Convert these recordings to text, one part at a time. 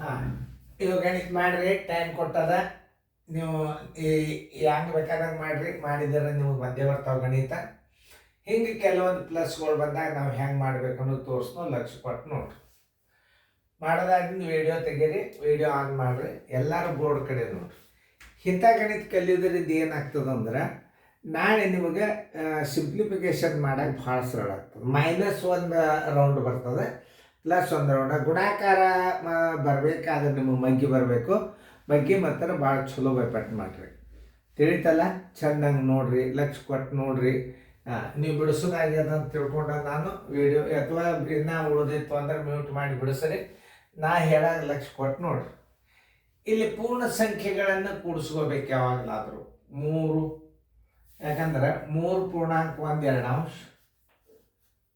ಹಾಂ, ಇದು ಗಣಿತ ಮಾಡಿರಿ, ಟೈಮ್ ಕೊಟ್ಟದ. ನೀವು ಹೆಂಗೆ ಬೇಕಾದಂಗೆ ಮಾಡಿರಿ, ಮಾಡಿದರೆ ನಿಮಗೆ ಬಂದೇ ಬರ್ತಾವೆ ಗಣಿತ. ಹಿಂಗೆ ಕೆಲವೊಂದು ಪ್ಲಸ್ಗಳು ಬಂದಾಗ ನಾವು ಹೆಂಗೆ ಮಾಡ್ಬೇಕು ಅನ್ನೋದು ತೋರಿಸ್ನೋ ಲಕ್ಷ ಕೊಟ್ಟು ನೋಡ್ರಿ. ಮಾಡೋದಾಗಿಂದ ವಿಡಿಯೋ ತೆಗೀರಿ, ವಿಡಿಯೋ ಆನ್ ಮಾಡಿರಿ, ಎಲ್ಲರೂ ಬೋರ್ಡ್ ಕಡೆ ನೋಡ್ರಿ. ಇಂಥ ಗಣಿತ ಕಲಿಯೋದ್ರಿಂದ ಏನಾಗ್ತದಂದ್ರೆ ನಾಳೆ ನಿಮಗೆ ಸಿಂಪ್ಲಿಫಿಕೇಶನ್ ಮಾಡೋಕ್ಕೆ ಭಾಳ ಸರಳ ಆಗ್ತದೆ. ಮೈನಸ್ ಒಂದು ರೌಂಡ್ ಬರ್ತದೆ, ಪ್ಲಸ್ ಒಂದು ರೌಂಡ್. ಗುಣಾಕಾರ ಬರಬೇಕಾದ್ರೆ ನಿಮಗೆ ಮಗ್ಗಿ ಬರಬೇಕು. ಮಗ್ಗಿ ಮಾತ್ರ ಭಾಳ ಚಲೋ ಬೈಪಟ್ಟು ಮಾಡಿರಿ. ತಿಳಿತಲ್ಲ? ಚೆಂದಂಗೆ ನೋಡಿರಿ, ಲಕ್ಷ ಕೊಟ್ಟು ನೋಡಿರಿ. ನೀವು ಬಿಡಿಸೋದಾಗ್ಯದ ಅಂತ ತಿಳ್ಕೊಂಡ ನಾನು ವಿಡಿಯೋ ಅಥವಾ ಇನ್ನೂ ಉಳಿದಿತ್ತು ಅಂದ್ರೆ ಮ್ಯೂಟ್ ಮಾಡಿ ಬಿಡಿಸ್ರಿ. ನಾ ಹೇಳೋದು ಲಕ್ಷ ಕೊಟ್ಟು ನೋಡಿರಿ. ಇಲ್ಲಿ ಪೂರ್ಣ ಸಂಖ್ಯೆಗಳನ್ನು ಕೂಡಿಸ್ಕೋಬೇಕು ಯಾವಾಗಲಾದರೂ. 3, ಯಾಕಂದ್ರೆ 3 ಪೂರ್ಣಾಂಕ 1/2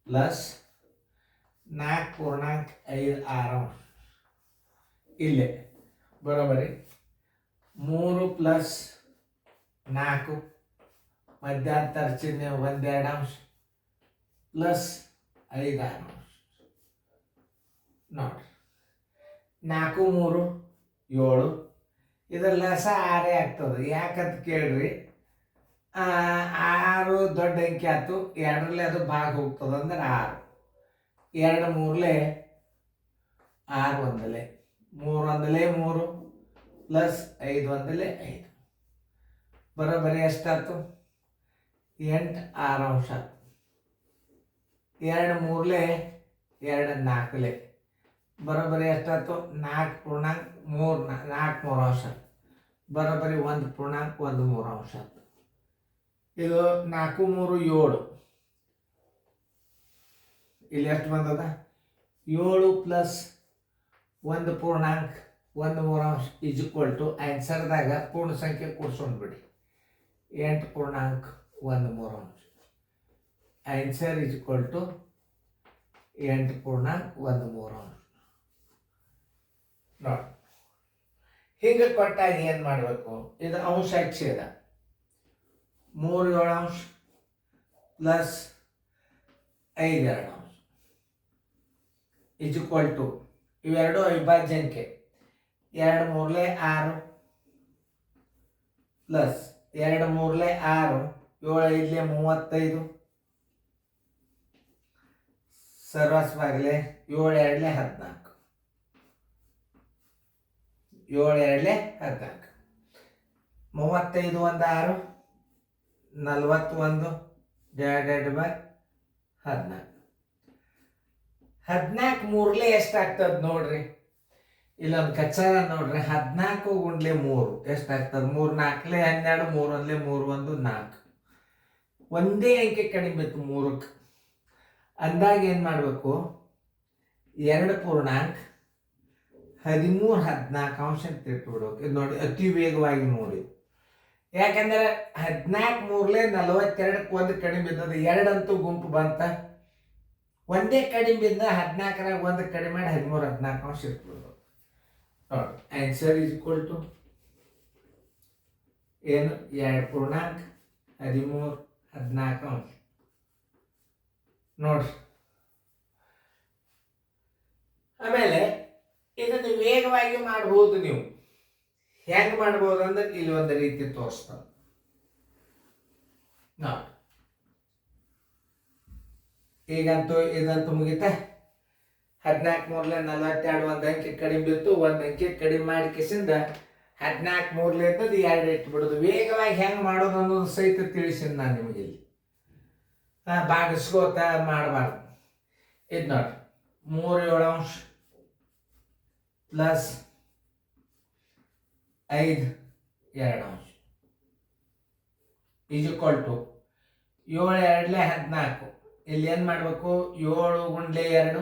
ಪ್ಲಸ್ 4 ಪೂರ್ಣಾಂಕ 5/6 ಇಲ್ಲೇ ಬರೋಬರಿ. 3 ಪ್ಲಸ್ 4 ಮಧ್ಯಾಂತರ ಚಿಹ್ನೆ 1/2 ಪ್ಲಸ್ 5/6 ನೋಡ್ರಿ. 4 3 7 ಇದರ ಲಸ 6 ಆಗ್ತದೆ. ಯಾಕಂತ ಕೇಳ್ರಿ, 6 ದೊಡ್ಡ ಅಂಕಿ ಆಯ್ತು, 2ರಲ್ಲಿ ಅದು ಭಾಗ ಹೋಗ್ತದೆ ಅಂದ್ರೆ 6. 2 3 6 1 3 1 3 ಪ್ಲಸ್ 5 1 5 ಬರೋಬ್ಬರಿ ಎಷ್ಟಾಯ್ತು? 8 6 ಅಂಶ. 2 3 2 4 ಬರೋಬ್ಬರಿ ಎಷ್ಟಾಯ್ತು? 4 ಪೂರ್ಣಾಂಕ 3 4 3 ಅಂಶ ಬರೋಬ್ಬರಿ 1 ಪೂರ್ಣಾಂಕ 1 3 ಅಂಶ. ಇದು 4 3 7. ಇಲ್ಲಿ ಎಷ್ಟು ಬಂದದ? 7 ಪ್ಲಸ್ 1 ಪೂರ್ಣಾಂಕ 1 3 ಅಂಶ ಇಸ್ ಈಕ್ವಲ್ ಟು ಆನ್ಸರ್ದಾಗ ಪೂರ್ಣ ಸಂಖ್ಯೆ ಕೂಡ್ಸೊಂಡು ಬಿಡಿ. 8 ಪೂರ್ಣಾಂಕ 1 3 ಅಂಶ. ಆನ್ಸರ್ ಇಸ್ ಈಕ್ವಲ್ ಟು 8 ಪೂರ್ಣಾಂಕ 1 3 ಅಂಶ. ನೋಡಿ, ಹೀಗೆ ಕೊಟ್ಟಾಗ ಏನು ಮಾಡಬೇಕು? ಇದು ಅಂಶ ಛೇದ. 3 7 ಅಂಶ ಪ್ಲಸ್ 5 2 ಅಂಶ ಇಸ್ ಈಕ್ವಲ್ ಟು ಇವೆರಡು ಅವಿಭಾಜ್ಯ ಅಂಕೆ. 2 3 6 ಪ್ಲಸ್ 2 3 6 7 5 35 ಸರ್ವಸ್ವಾಗಲೇ 7 2 14 7 2 14 35 1 6 41 ಡಿವೈಡೆಡ್ ಬೈ 14. 14 3 ಎಷ್ಟಾಗ್ತದೆ ನೋಡ್ರಿ. ಇಲ್ಲೊಂದು ಕಚ್ಚಾರ ನೋಡ್ರಿ. 14 ಗುಂಡ್ಲೆ 3 ಎಷ್ಟಾಗ್ತದೆ? 3 4 12 3 1 3 1 4. ಒಂದೇ ಅಂಕೆ ಕಡಿಮೆ ಇತ್ತು 3ಕ್ಕೆ. ಅಂದಾಗ ಏನು ಮಾಡಬೇಕು? 2 ಪೂರ್ಣಾಂಕ 13 14 ಅಂಶ ಅಂತ ಇಟ್ಬಿಡ್ಬೇಕು. ಇದು ನೋಡಿ, ಅತಿ ವೇಗವಾಗಿ ನೋಡಿ. ಯಾಕಂದ್ರೆ 14 3 42 ಒಂದು ಕಡಿಮೆ ಬಿದ್ದದ. 2 ಅಂತೂ ಗುಂಪು ಬಂತ. ಒಂದೇ ಕಡಿಮೆ ಬಿದ್ದ 14ರಾಗ 1 ಕಡಿಮೆ ಮಾಡಿ 13 14 ಅಂಶ ಇಟ್ಬಿಡ್ಬೇಕು. ನೋಡಿ, ಆನ್ಸರ್ ಇಸ್ ಈಕ್ವಲ್ ಟು ಏನು? 2 ಪೂರ್ಣಾಂಕ 13 14 ಅಂಶ. ನೋಡ್ರಿ, ಆಮೇಲೆ ಇದನ್ನು ವೇಗವಾಗಿ ಮಾಡ್ಬೋದು. ನೀವು ಹೆಂಗೆ ಮಾಡ್ಬೋದು ಅಂದ್ರೆ ಇಲ್ಲಿ ಒಂದು ರೀತಿ ತೋರಿಸ್ತಾರೆ ನೋಡಿ. ಈಗಂತೂ ಇದಂತೂ ಮುಗಿತ. 14 3 42 ಒಂದು ಅಂಕೆ ಕಡಿಮೆ ಬಿತ್ತು. ಒಂದು ಅಂಕೆ ಕಡಿಮೆ ಮಾಡಿ ಕಿಸಿಂದ 14 3 ಇದ್ದದ್ದು 2 ಇಟ್ಬಿಡೋದು. ವೇಗವಾಗಿ ಹೆಂಗೆ ಮಾಡೋದು ಅನ್ನೋದು ಸಹಿತ ತಿಳಿಸಿದ ನಾನು ನಿಮಗೆ. ಇಲ್ಲಿ ಭಾಗಿಸ್ಕೋತ ಮಾಡಬಾರ್ದು. ಇದು ನೋಡಿ, 3 7 ಅಂಶ ಪ್ಲಸ್ 5 2 ಅಂಶ ಈಸ್ ಈಕ್ವಲ್ ಟು 7 2 14. ಇಲ್ಲಿ ಏನು ಮಾಡಬೇಕು? 7 ಗುಂಡ್ಲೆ 2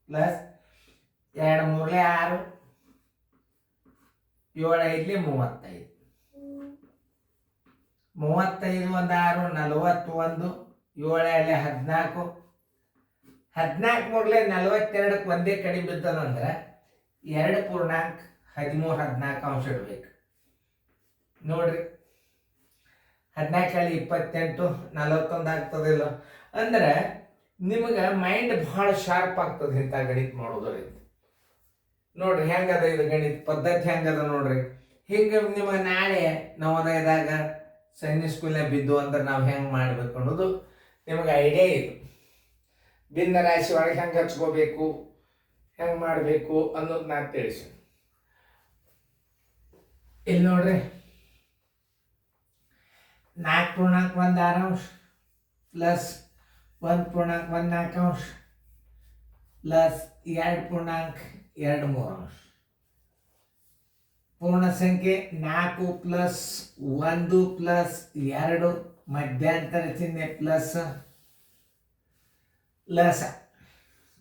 ಪ್ಲಸ್ 2 3 6 7 5 35 35 1 6 41 7 2 14 14 3 42 ಒಂದೇ ಕಡಿಮೆ ಬಿದ್ದದಂದ್ರೆ 2 ಪೂರ್ಣಾಂಕ 13 14 ಅಂಶ ಇಡಬೇಕು. ನೋಡ್ರಿ, 14 28 41 ಆಗ್ತದಿಲ್ಲ ಅಂದ್ರೆ ನಿಮಗೆ ಮೈಂಡ್ ಭಾಳ ಶಾರ್ಪ್ ಆಗ್ತದೆ ಇಂಥ ಗಣಿತ ಮಾಡೋದ್ರಿಂದ. ನೋಡ್ರಿ ಹೆಂಗದ ಇದು ಗಣಿತ ಪದ್ಧತಿ ಹೆಂಗದ ನೋಡ್ರಿ. ಹಿಂಗೆ ನಿಮಗೆ ನಾಳೆ ನವೋದಯದಾಗ ಸೈನಿಕ್ ಸ್ಕೂಲ್ನಾಗ ಬಿದ್ದು ಅಂದ್ರೆ ನಾವು ಹೆಂಗೆ ಮಾಡ್ಬೇಕು ಅನ್ನೋದು ನಿಮಗೆ ಐಡಿಯಾ ಇದು. ಭಿನ್ನ ರಾಶಿ ಒಳಗೆ ಹೆಂಗೆ ಹಚ್ಕೋಬೇಕು, ಹೆಂಗೆ ಮಾಡಬೇಕು ಅನ್ನೋದು ನಾನು ತಿಳಿಸಿ. ಇಲ್ಲಿ ನೋಡ್ರಿ 4.1 ಪ್ಲಸ್ 1.14 ಪ್ಲಸ್ 2.23 ಪೂರ್ಣ ಸಂಖ್ಯೆ 4 ಪ್ಲಸ್ 1 ಪ್ಲಸ್ 2 ಮಧ್ಯಂತರ ಚಿಹ್ನೆ ಪ್ಲಸ್ ಲಸ.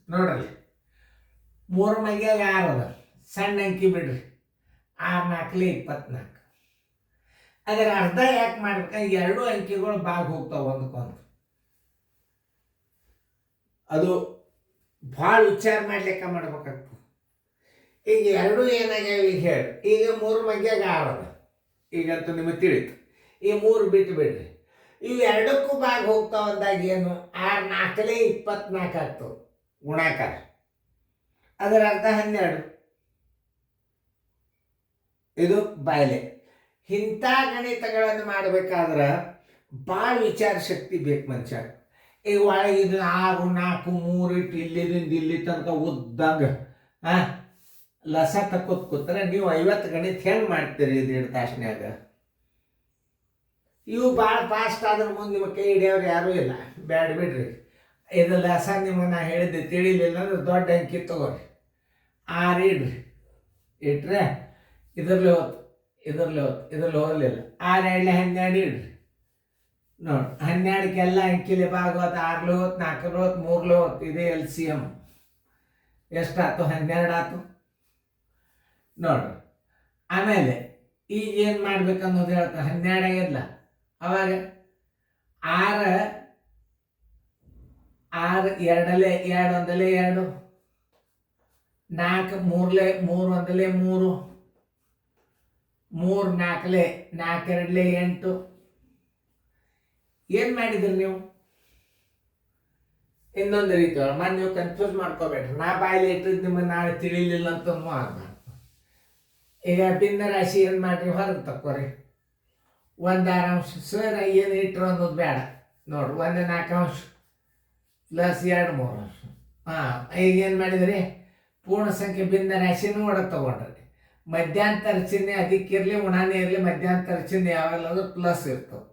ನೋಡ್ರಿ 3 ಮಗ್ಯಾಗ 6 ಅದ, ಸಣ್ಣ ಅಂಕಿ ಬಿಡ್ರಿ, 6 4 24. ಅದರ ಅರ್ಧ ಯಾಕೆ ಮಾಡ್ಬೇಕಂದ್ರೆ 2 ಅಂಕಿಗಳು ಬಾಗಿ ಹೋಗ್ತಾವ ಒಂದಕ್ಕೊಂದು. ಅದು ಭಾಳ ವಿಚಾರ ಮಾಡ್ಲಿಕ್ಕೆ ಮಾಡ್ಬೇಕಾಗ್ತದೆ. ಈಗ 2 ಏನಾಗ್ಯಾವ ಈಗ ಹೇಳಿ. ಈಗ 3 ಮಗ್ಯಾಗ 6 ಅದ, ಈಗಂತೂ ನಿಮಗೆ ತಿಳಿತು. ಈ 3 ಬಿಟ್ಟು ಬಿಡ್ರಿ, ಇವು 2ಕ್ಕೂ ಬಾಗಿ ಹೋಗ್ತಾವ ಅಂದಾಗ ಏನು 6 4 24 ಆಗ್ತವೆ ಗುಣಾಕಾರ. ಅದರ ಅರ್ಥ 12. ಇದು ಬಾಯ್ಲೆ. ಇಂಥ ಗಣಿತಗಳನ್ನು ಮಾಡಬೇಕಾದ್ರೆ ಭಾಳ ವಿಚಾರ ಶಕ್ತಿ ಬೇಕು ಮನುಷ್ಯ. ಈಗ ಒಳಗೆ ಇದು 6 4 3 ಇಟ್ಟು ಇಲ್ಲಿದಿಂದ ಇಲ್ಲಿ ತನಕ ಉದ್ದಂಗ ಲಸ ತಕ್ಕೋತ್ ಕೂತ್ರೆ ನೀವು 50 ಗಣಿತ ಹೆಂಗೆ ಮಾಡ್ತೀರಿ ಇದು 2 ತಾಸಿನ್ಯಾಗ? ಇವು ಭಾಳ ಫಾಸ್ಟ್ ಆದ್ರೆ ಮುಂದೆ ನಿಮ್ಮ ಕೈ ಹಿಡಿಯೋರು ಯಾರೂ ಇಲ್ಲ, ಬ್ಯಾಡ ಬಿಡ್ರಿ. ಇದು ಲಸ ನಿಮಗೆ ನಾ ಹೇಳಿದ್ದೆ ತಿಳಿಲಿಲ್ಲ ಅಂದ್ರೆ ದೊಡ್ಡ ಅಂಕಿ ತಗೋರಿ, 6 ಇಡ್ರಿ. ಇಟ್ರೆ ಇದರಲ್ಲಿ ಹೋತು, ಇದರಲ್ಲಿ ಹೋಗಲಿಲ್ಲ. 6 2 12 ಇಡ್ರಿ. ನೋಡಿ 12ಕ್ಕೆಲ್ಲ ಅಂಕಿಲಿ ಭಾಗವತ್ತು, 6 ಹೋತು, 4 ಹೋತು, 3 ಹೋತು. ಇದೇ LCM ಎಷ್ಟಾಯ್ತು? 12 ಆಯ್ತು ನೋಡ್ರಿ. ಆಮೇಲೆ ಈಗ ಏನು ಮಾಡ್ಬೇಕನ್ನೋದು ಹೇಳ್ತಾರೆ. 12 ಆಗಿಲ್ಲ ಅವಾಗ 6 2 2 1 2, 4 3 3 1 3, 3 4 4 2 8. ಏನು ಮಾಡಿದ್ರಿ ನೀವು? ಇನ್ನೊಂದು ರೀತಿ ಒಳಗೆ ನೀವು ಕನ್ಫ್ಯೂಸ್ ಮಾಡ್ಕೋಬೇಡ್ರಿ. ನಾ ಬಾಯಲ್ಲಿ ಇಟ್ಟಿದ್ದು ನಿಮಗೆ ನಾಳೆ ತಿಳಿಲಿಲ್ಲ ಅಂತ ಆಗಬಾರ್ದು. ಈಗ ಭಿನ್ನ ರಾಶಿ ಏನು ಮಾಡಿರಿ, ಹೊರಗೆ ತಕ್ಕೋರಿ. 1/6 ಸರ್ ಏನು ಇಟ್ಟರು ಅನ್ನೋದು ಬೇಡ. ನೋಡ್ರಿ 1/4 ಪ್ಲಸ್ 2 3. ಈಗ ಏನು ಮಾಡಿದ್ರಿ? ಪೂರ್ಣ ಸಂಖ್ಯೆ ಭಿನ್ನ ರಾಶಿನೂ ಒಳಗೆ ತಗೊಂಡ್ರಿ. ಮಧ್ಯಂತರ ಚಿಹ್ನೆ ಅದಕ್ಕಿರಲಿ ಉಣಾನೇ ಇರಲಿ, ಮಧ್ಯಂತರ ಚಿಹ್ನೆ ಯಾವಾಗಲೂ ಅಂದ್ರೆ ಪ್ಲಸ್ ಇರ್ತವೆ.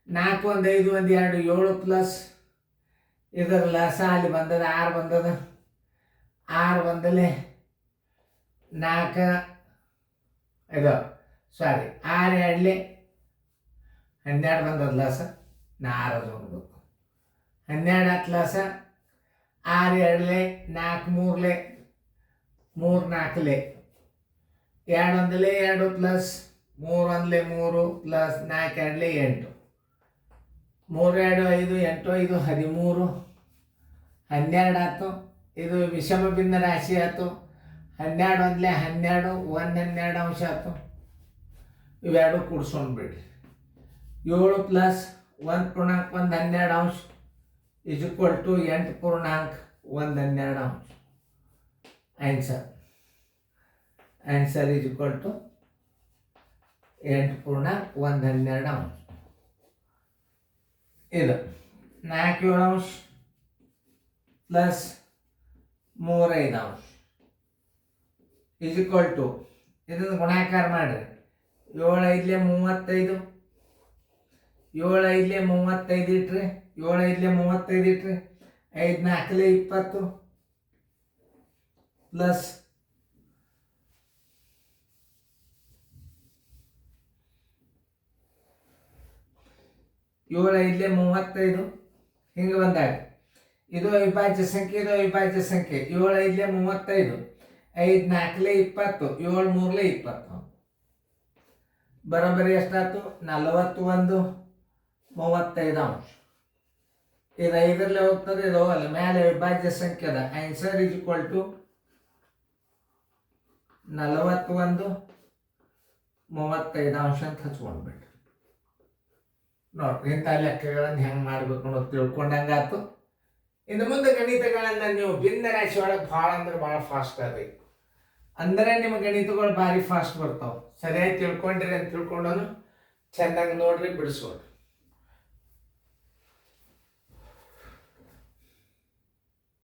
4 1 5 1 2 7 ಪ್ಲಸ್ ಇದರ ಲಸ ಅಲ್ಲಿ ಬಂದದ 6 ಬಂದದ. 6 1 4 ಇದು ಸಾರಿ 6 2 12 ಬಂದದ ಲಸ. 6 12 10 ಲಸ. 6 2 4 3 3 4 2 1 2 ಪ್ಲಸ್ 3 1 3 ಪ್ಲಸ್ 4 2 8. 3 2 5 8 5 13 12 ಆಯ್ತು. ಇದು ವಿಷಮ ಭಿನ್ನ ರಾಶಿ ಆಯ್ತು. 12 1 12 1 12 ಅಂಶ ಆಯ್ತು. ಇವೆರಡು ಕೂಡ್ಸ್ಕೊಂಡು ಬಿಡ್ರಿ. 7 ಪ್ಲಸ್ 1.1 12 ಅಂಶ ಇಸ್ ಈಕ್ವಲ್ ಟು 8.1 12 ಅಂಶ. ಆನ್ಸರ್ ಇಸ್ ಈಕ್ವಲ್ ಟು 8.1 12 ಅಂಶ. ಇದು 4 7 ಅಂಶ ಪ್ಲಸ್ 3 5 ಅಂಶ ಇಸ್ ಈಕ್ವಲ್ ಟು, ಇದನ್ನು ಗುಣಾಕಾರ ಮಾಡಿರಿ. 7 5 35, 7 5 35 ಇಟ್ರಿ, 7 5 35 ಇಟ್ರಿ, 5 4 20 ಪ್ಲಸ್ 7 5 35 ಹಿಂಗೆ ಬಂದಾಗ ಇದು ಅವಿಭಾಜ್ಯ ಸಂಖ್ಯೆ, ಇದು ಅವಿಭಾಜ್ಯ ಸಂಖ್ಯೆ. 7 5 35, 5 4 20, 7 3 20 ಬರೋಬ್ಬರಿ ಎಷ್ಟಾಯ್ತು? 41 35 ಅಂಶ. ಇದು 5ರಲ್ಲಿ ಹೋಗ್ತದೆ, ಇದು ಹೋಗಲ್ಲ. ಮೇಲೆ ಅವಿಭಾಜ್ಯ ಸಂಖ್ಯೆ ಅದ. ಆನ್ಸರ್ ಇಸ್ ಈಕ್ವಲ್ ಟು 41 35 ಅಂಶ ಅಂತ ಹಚ್ಕೊಂಡ್ಬಿಟ್ರಿ. ನೋಡ್ರಿ ಇಂಥ ಲೆಕ್ಕಗಳನ್ನು ಹೆಂಗೆ ಮಾಡ್ಬೇಕು ಅನ್ನೋದು ತಿಳ್ಕೊಂಡಂಗಾಯ್ತು. ಇನ್ನು ಮುಂದೆ ಗಣಿತಗಳನ್ನ ನೀವು ಭಿನ್ನ ರಾಶಿ ಒಳಗೆ ಭಾಳ ಅಂದ್ರೆ ಭಾಳ ಫಾಸ್ಟ್ ಅದ್ರಿ. ಅಂದರೆ ನಿಮ್ಮ ಗಣಿತಗಳು ಭಾರಿ ಫಾಸ್ಟ್ ಬರ್ತಾವೆ. ಸರಿಯಾಗಿ ತಿಳ್ಕೊಂಡಿರಿ ಅಂತ ತಿಳ್ಕೊಂಡನು ಚೆನ್ನಾಗಿ ನೋಡ್ರಿ, ಬಿಡಿಸ್ಕೊಡ್ರಿ.